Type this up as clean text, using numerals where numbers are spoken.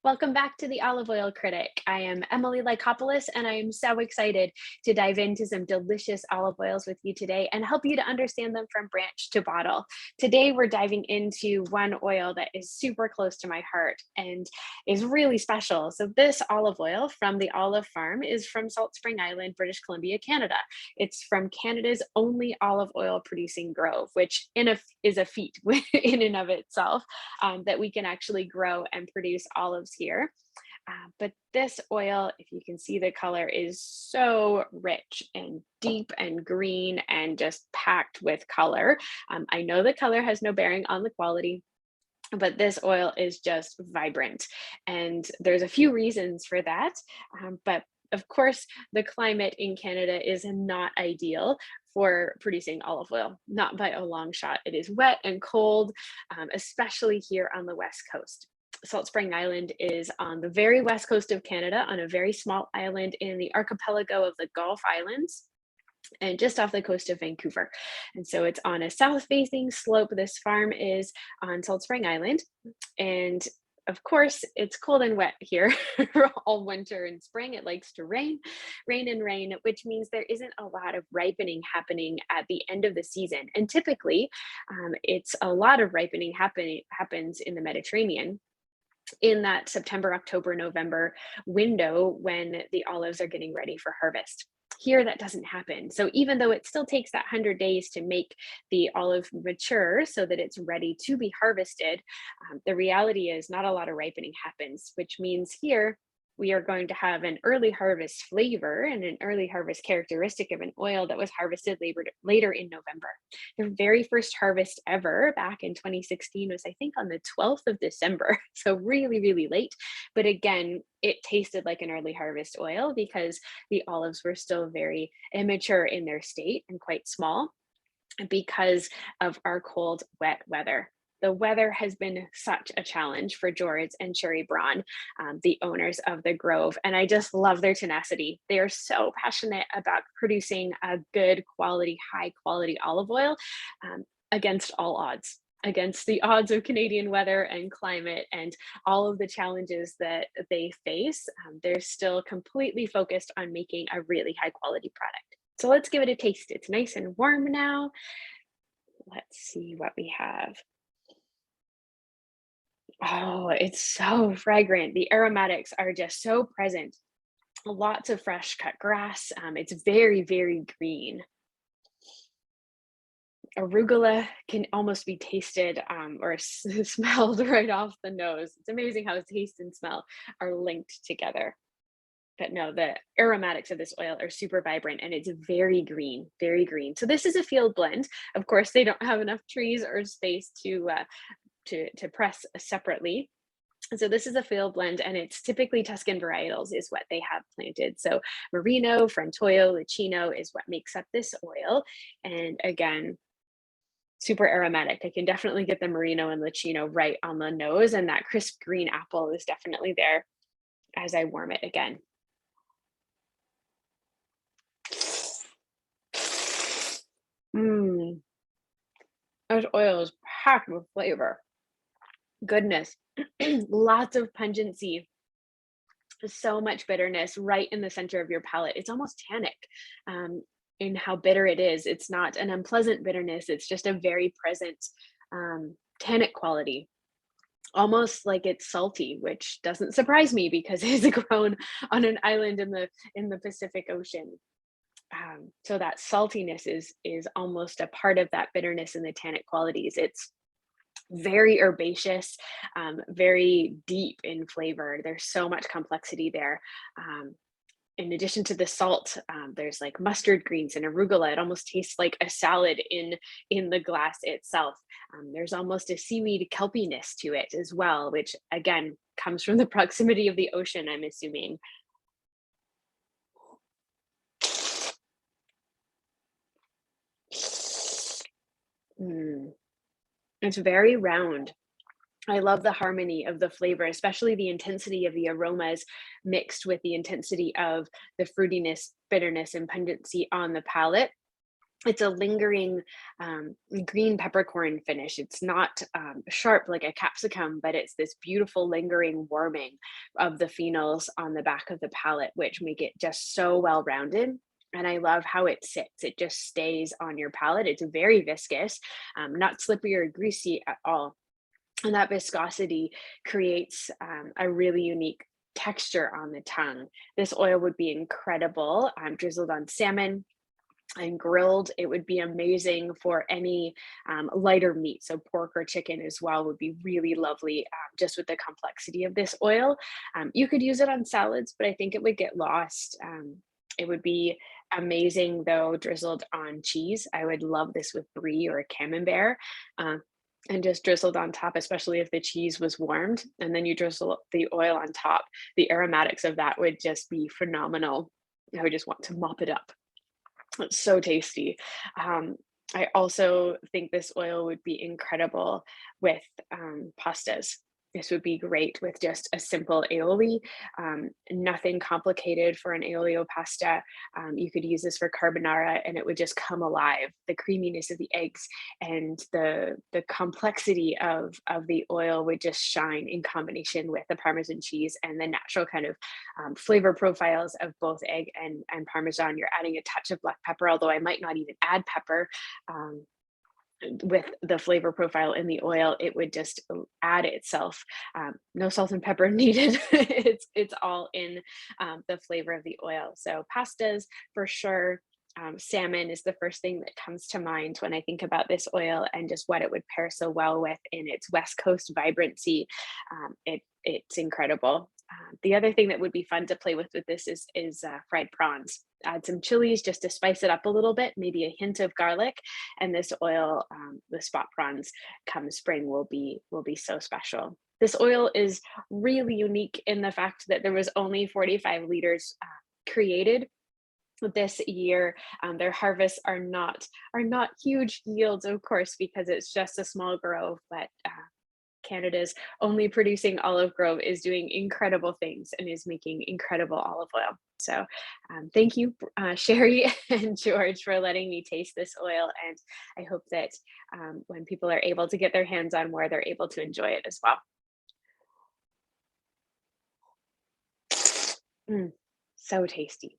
Welcome back to the Olive Oil Critic. I am Emily Lycopoulos, and I am so excited to dive into some delicious olive oils with you today and help you to understand them from branch to bottle. Today, we're diving into one oil that is super close to my heart and is really special. So, this olive oil from the Olive Farm is from Salt Spring Island, British Columbia, Canada. It's from Canada's only olive oil producing grove, which is a feat in and of itself, that we can actually grow and produce olives here. But this oil, if you can see the color, is so rich and deep and green and just packed with color. I know the color has no bearing on the quality, but this oil is just vibrant. And there's a few reasons for that. But of course, the climate in Canada is not ideal for producing olive oil, not by a long shot. It is wet and cold, especially here on the West Coast. Salt Spring Island is on the very west coast of Canada, on a very small island in the archipelago of the Gulf Islands, and just off the coast of Vancouver. And so it's on a south facing slope. This farm is on Salt Spring Island. And of course, it's cold and wet here all winter and spring. It likes to rain and rain, which means there isn't a lot of ripening happening at the end of the season. And typically, it's a lot of ripening happens in the Mediterranean in that September, October, November window when the olives are getting ready for harvest. Here, that doesn't happen. So even though it still takes that 100 days to make the olive mature so that it's ready to be harvested, the reality is not a lot of ripening happens, which means here we are going to have an early harvest flavor and an early harvest characteristic of an oil that was harvested later in November. The very first harvest ever back in 2016 was, I think, on the 12th of December. So really, really late. But again, it tasted like an early harvest oil because the olives were still very immature in their state and quite small because of our cold, wet weather. The weather has been such a challenge for George and Sherry Braun, the owners of the Grove, and I just love their tenacity. They are so passionate about producing a good quality, high quality olive oil, against all odds. Against the odds of Canadian weather and climate and all of the challenges that they face, they're still completely focused on making a really high quality product. So let's give it a taste. It's nice and warm now. Let's see what we have. Oh, it's so fragrant. The aromatics are just so present. Lots of fresh cut grass. It's very, very green. Arugula can almost be tasted or smelled right off the nose. It's amazing how taste and smell are linked together. But no, the aromatics of this oil are super vibrant and it's very green, very green. So this is a field blend. Of course, they don't have enough trees or space to press separately. So this is a field blend and it's typically Tuscan varietals is what they have planted. So Merino, Frantoio, Licino is what makes up this oil. And again, super aromatic. I can definitely get the Merino and Licino right on the nose, and that crisp green apple is definitely there as I warm it again. Mmm, this oil is packed with flavor. Goodness, lots of pungency, so much bitterness right in the center of your palate. It's almost tannic in how bitter it is. It's not an unpleasant bitterness, it's just a very present tannic quality. Almost like it's salty, which doesn't surprise me because it's grown on an island in the Pacific Ocean. So that saltiness is almost a part of that bitterness and the tannic qualities. It's very herbaceous, very deep in flavor. There's so much complexity there. In addition to the salt, there's like mustard greens and arugula. It almost tastes like a salad in the glass itself. There's almost a seaweed kelpiness to it as well, which again comes from the proximity of the ocean, I'm assuming. Mm, it's very round. I love the harmony of the flavor, especially the intensity of the aromas mixed with the intensity of the fruitiness, bitterness, and pungency on the palate. It's a lingering green peppercorn finish. It's not sharp like a capsicum, but it's this beautiful lingering warming of the phenols on the back of the palate, which make it just so well rounded. And I love how it sits. It just stays on your palate. It's very viscous, not slippery or greasy at all. And that viscosity creates a really unique texture on the tongue. This oil would be incredible, drizzled on salmon and grilled. It would be amazing for any lighter meat. So pork or chicken as well would be really lovely, just with the complexity of this oil. You could use it on salads, but I think it would get lost. It would be amazing though, drizzled on cheese. I would love this with brie or a camembert. And just drizzled on top, especially if the cheese was warmed, and then you drizzle the oil on top. The aromatics of that would just be phenomenal. I would just want to mop it up. It's so tasty. Um, I also think this oil would be incredible with pastas. This would be great with just a simple aioli, nothing complicated for an aioli pasta. You could use this for carbonara and it would just come alive. The creaminess of the eggs and the complexity of the oil would just shine in combination with the Parmesan cheese and the natural kind of flavor profiles of both egg and Parmesan. You're adding a touch of black pepper, although I might not even add pepper. With the flavor profile in the oil, it would just add itself. No salt and pepper needed. It's all in the flavor of the oil. So pastas for sure. Salmon is the first thing that comes to mind when I think about this oil and just what it would pair so well with in its West Coast vibrancy. It's incredible. The other thing that would be fun to play with this is fried prawns. Add some chilies just to spice it up a little bit, maybe a hint of garlic, and this oil, the spot prawns, come spring will be so special. This oil is really unique in the fact that there was only 45 liters created this year. Their harvests are not huge yields, of course, because it's just a small grove, but Canada's only producing olive grove is doing incredible things and is making incredible olive oil. So, thank you, Sherry and George, for letting me taste this oil. And I hope that when people are able to get their hands on more, they're able to enjoy it as well. Mm, so tasty.